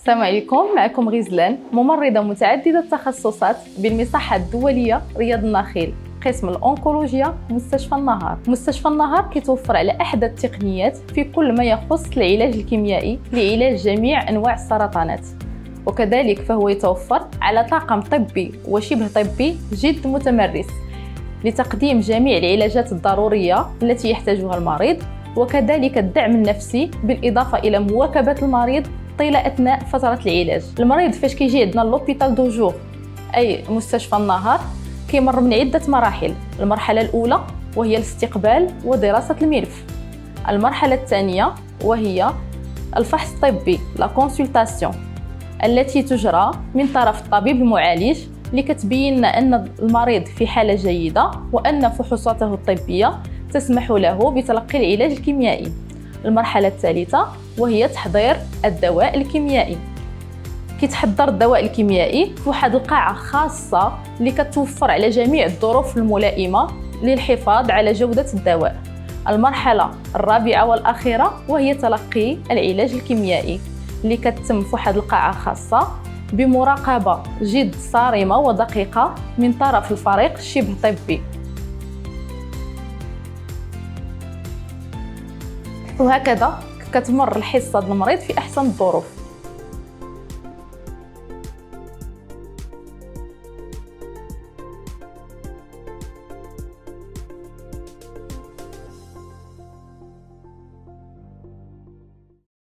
السلام عليكم. معكم غزلان، ممرضة متعددة التخصصات بالمصحة الدولية رياض النخيل، قسم الأونكولوجيا، مستشفى النهار. مستشفى النهار كيتوفر على أحدث التقنيات في كل ما يخص العلاج الكيميائي لعلاج جميع أنواع السرطانات، وكذلك فهو يتوفر على طاقم طبي وشبه طبي جد متمرس لتقديم جميع العلاجات الضرورية التي يحتاجها المريض، وكذلك الدعم النفسي بالإضافة إلى مواكبة المريض طيلة أثناء فترة العلاج. المريض فاش كيجي عندنا لوبيتال دو جور أي مستشفى النهار كيمر من عدة مراحل. المرحلة الأولى وهي الاستقبال ودراسة الملف. المرحلة الثانية وهي الفحص الطبي لا كونسلطاسيون التي تجرى من طرف الطبيب المعالج لكتبين لنا أن المريض في حالة جيدة وأن فحوصاته الطبية تسمح له بتلقي العلاج الكيميائي. المرحلة الثالثة وهي تحضير الدواء الكيميائي. كيتحضر الدواء الكيميائي في واحد القاعة خاصة اللي كتوفر على جميع الظروف الملائمة للحفاظ على جودة الدواء. المرحلة الرابعة والأخيرة وهي تلقي العلاج الكيميائي اللي كتتم في واحد القاعة خاصة بمراقبة جد صارمة ودقيقة من طرف الفريق الشبه طبي. وهكذا كتمر الحصة المريض في أحسن الظروف.